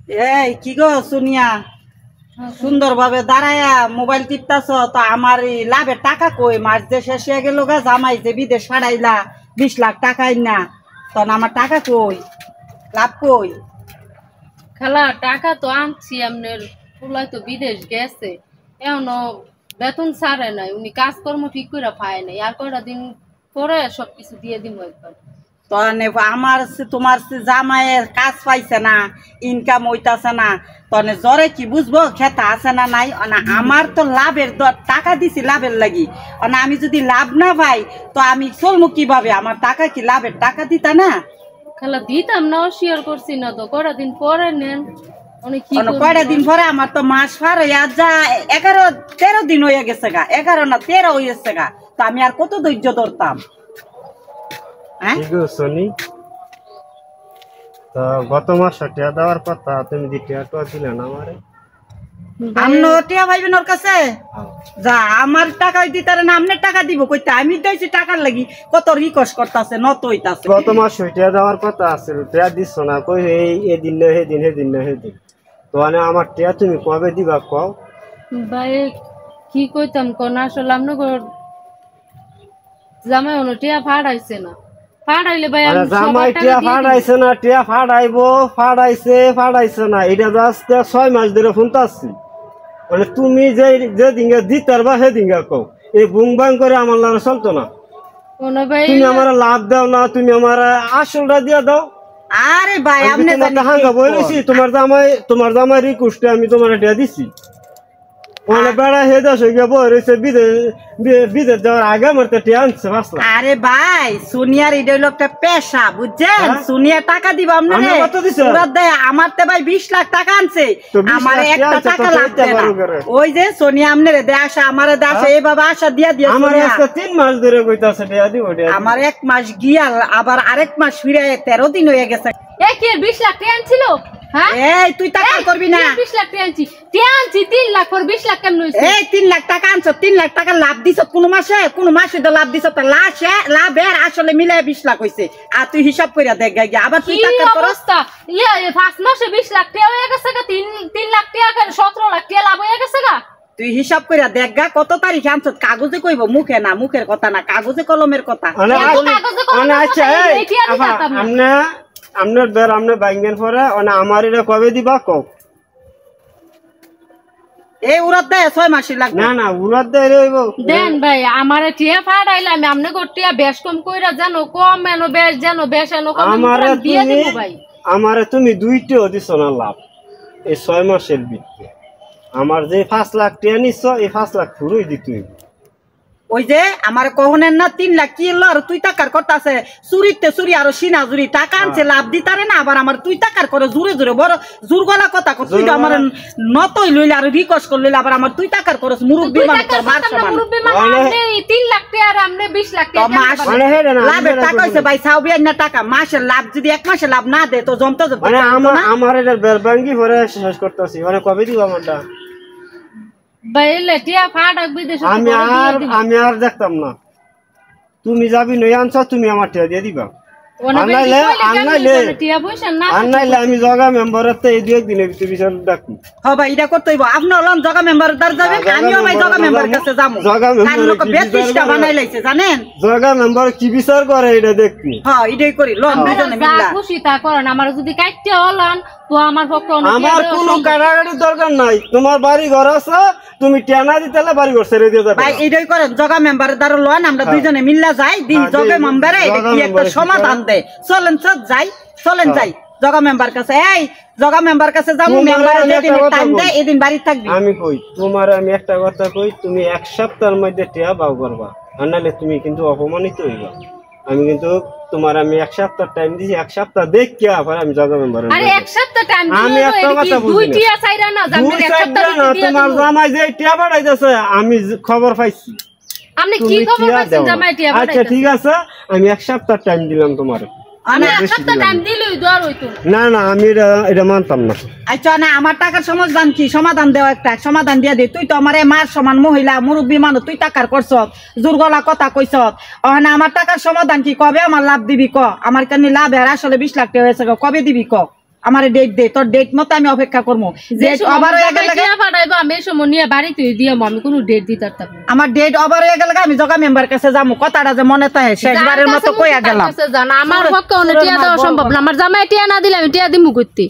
এই কি গো সোনিয়া, সুন্দরভাবে দাঁড়ায়া মোবাইল টিপতাছ তো আমার এই লাভের টাকা কই? মাস যে শেষ হয়ে গেল গা, জামাই যে বিদেশ ফাড়াইলা 20 লাখ টাকাই না, তখন আমার টাকা কই? লাভ কই? খালা টাকা তো আনছি, আপনার পোলাই তো বিদেশ গেছে, এখনো বেতন ছাড়ে নাই, উনি কাজকর্ম ঠিক করে পায় নাই, আর কয়টা দিন পরে সবকিছু দিয়ে দিব একবার। তখন আমার তোমার জামাইয়ের কাজ পাইছে না, ইনকাম হইতাছে না, তখন জ্বরে কি বুঝবো খেতা আছে না নাই? না আমার তো লাভের টাকা দিছি লাভের লাগি, না আমি যদি লাভ না পাই তো আমি চলবো কিভাবে? আমার টাকা কি লাভের টাকা দিতা না? খালা দিতাম না, শেয়ার করছি না তো, কয়টা দিন পরে নেন। অনেক কি কয়টা দিন পরে? আমার তো মাস পার হইয়া যা 11-13 দিন হয়ে গেছে গা, 11 না 13 হয়েছে গা, তো আমি আর কত ধৈর্য ধরতাম? হ্যাঁ শনি তো গত মাস টিয়া দেওয়ার কথা, তুমি দি টিয়াটা দিলে না আমারে? আমনো টিয়া ভাইবেন ওর কাছে যা, আমার টাকা দিতারে না আমনের টাকা দিব কইতে? আমি দিয়েছি টাকার লাগি, কত রিকোয়েস্ট করতেছে, নত হইতাছে। গত মাস টিয়া দেওয়ার কথা আছে, টিয়া দিচ্ছ না, কই এই দিন না সেদিন, সেদিন না সেদিন, তো আমার টিয়া তুমি কবে দিবা কও? ভাই কি কইতাম কোন, আসলে আপনার জামাই হলো টিয়া ফাড়াইছে না, ফাড়াইলে ভাই আমি জামাই টিয়া ফাড়াইছে না, টিয়া ফাড়াইবো, ফাড়াইছে না, এটা জাস্ট 6 মাস ধরে শুনতাছি। মানে তুমি যে দিনগা দিতার বা সেদিনগা কও, এই বুং বাং করে আমার লাগে চলতো না। তুমি আমার লাভ দাও না, তুমি আমার আসলটা দিয়া দাও। আরে ভাই আপনি হাঙ্গা বলেছি, তোমার জামাই রিকোয়েস্টে আমি তোমার টিয়া দিছি। বেড়া হে দেশ রয়েছে বিদেশ যাওয়ার আগে আমার টিয়া আনছে। আরে ভাই সোনিয়ার এটা হলো একটা পেশা, বুঝছেন? সোনিয়া টাকা দিব আপনার আমার তো ভাই 20 লাখ টাকা আনছে, আমার একটা টাকা লাগবে না। ওই যে সোনিয়া আপনার দে আসা, আমার দে আসা, এইভাবে আশা দিয়া দিয়া আমার 3 মাস ধরে কইতাছে টিয়া দিব, আমার 1 মাস গিয়া আবার আরেক মাস ফিরে 13 দিন হয়ে গেছে। এই কি 20 লাখ টাকা আনছিল? এই তুই টাকা করবি না? 20 লাখ টাকা আনছি, 3 লাখ পর 20 লাখ কেমন হইছে? এই 3 লাখ টাকা আনছ, 3 লাখ টাকা লাভ দিছ কোন মাসে তো লাভ দিছ, তো লাভের আসলে মিলাই 20 লাখ হইছে। আর তুই হিসাব কইরা দেখ গাই, আবার তুই টাকা অবস্থা 5 মাসে 20 লাখ টাকা হয়ে গেছে গা, 3 লাখ টাকা 17 লাখ টাকা লাভ হয়ে গেছে গা। তুই হিসাব কইরা দেখ গা কত তারিখে আনছ। কাগজে কইব, মুখে না, মুখের কথা না, কাগজে কলমের কথা। আচ্ছা আপনার বের আপনি বাইঙ্গেন পরে আমার এটা কবে দিবা কও? এই উড়াত দেয় 6 মাসই লাগবে। না উড়াত দেয় রইব দেন ভাই, আমারে টিয়া ফাড়াইলে আমি আমনে গটিয়া বেশ কম কইরা জানো, কম এনো বেশ জানো, বেশ এনো কম দিয়ে দিব ভাই। আমারে তুমি 2টিও দিছ না লাভ এই 6 মাসের ভিতরে। আমার যে 5 লাখ টিয়া নিছ, এই 5 লাখ পুরোই দিতে হইব। ওই যে আমার কহনের না 3 লাখ কি এলো, আর তুই টাকার কথা আছে চুরিতে চুরি আর সিনা জুরি টাকা আনছে লাভ দিতারে না, আবার আমার তুই টাকার করে জুরে জুরে বড় জোর গলা কথা কর। তুই তো আমার নতই লইলে আর রিকোয়েস্ট করলে আবার আমার তুই টাকার করে মুরব্বি মানুষ তোর মার সমান। আপনি 3 লাখ টাকা আর আপনি 20 লাখ টাকা লাভের টাকা হইছে ভাই, সাউ বিয়ার না টাকা, মাসের লাভ যদি 1 মাসে লাভ না দে তো জমতে যাবে। মানে আমার এটা বেরবাঙ্গি ভরে শেষ করতেছি, মানে কবে দিব আমারটা? আমি আর দেখতাম না, তুমি যাবি নই আনছ, তুমি আমার টিয়া দিয়ে দিবা। আমি জগা মেম্বারের এই 2-1 দিনের ভিতরে বিচার ডাকি। হ্যাঁ ভাই এটা করতে হইব, আপনি হলাম জগা মেম্বার দ্বার যাবেন, আমিও ভাই জগা মেম্বার কাছে যাবো। জগা মেম্বার বানাই লাইছে জানেন, জগা মেম্বার কি বিচার করে এটা দেখবি। হ্যাঁ এটাই করি, লন দুজনে মিল্লা খুশি তা করেন। আমার যদি কাটতে হলান তো আমার পক্ষে আমার কোনো কাটাকাটির দরকার নাই। তোমার বাড়ি ঘর আছে, তুমি টেনা দিতেলে বাড়ি ঘর ছেড়ে দিয়ে যাবে ভাই। এটাই করেন, জগা মেম্বারের দ্বারা লন, আমরা দুইজনে মিল্লা যাই, দিন জগা মেম্বারে কি একটা সমাধান দে। চলেন সব যাই, চলেন যাই জগা মেম্বার কাছে। এই জগা মেম্বার কাছে যাবো, মেম্বার যেদিন টাইম দেয় এদিন বাড়ি থাকবি। আমি কই তোমার, আমি একটা কথা কই, তুমি 1 সপ্তাহের মধ্যে টিয়া বাউ করবা, আর নাহলে তুমি কিন্তু অপমানিত হইবা। আমি কিন্তু তোমার আমি 1 সপ্তাহ টাইম দিছি, 1 সপ্তাহ দেখ কি আবার আমি জগা মেম্বার। আরে 1 সপ্তাহ টাইম দিও, আমি একটা কথা বুঝি, 2 টিয়া চাইরা না জানেন, 1 সপ্তাহ দিয়ে তোমার জামাই যে টিয়া পাঠাইতেছে আমি খবর পাইছি। আপনি কি খবর পাইছেন জামাই টিয়া পাঠাইতেছে? আচ্ছা ঠিক আছে, আমি 1 সপ্তাহ টাইম দিলাম তোমারে। আমি 1 সপ্তাহ টাইম দিলেই দর হইতো না আমি এটা মানতাম না। আচ্ছা না, আমার টাকার সমাধান কি? সমাধান দেও, একটা সমাধান দিয়া দে। তুই তো আমার মার সমান মহিলা, মুরব্বী মানুষ, তুই টাকার করছ, জোর গলা কথা কইছ। না আমার টাকার সমাধান কি? কবে আমার লাভ দিবি ক? আমার কেন লাভ আর আসলে 20 লাখ টাকা হয়েছে, কবে দিবি ক? আমার ডেট দে, তোর ডেট মতো আমি অপেক্ষা করবো। ডেট ওভার হয়ে গেলে ফাটাইবো আমি এই সময় নিয়ে বাড়িতে দিও, আমি কোনো ডেট দিতে পারতাম না। আমার ডেট ওভার হয়ে গেলে আমি জগা মেম্বার কাছে যাবো, কথাটা যে মনে থাকে শেষবারের মতো কইয়া গেলাম। আমার পক্ষে টিয়া দেওয়া সম্ভব না, আমার জামাই টিয়া না দিলে আমি টিয়া দিমু করতে।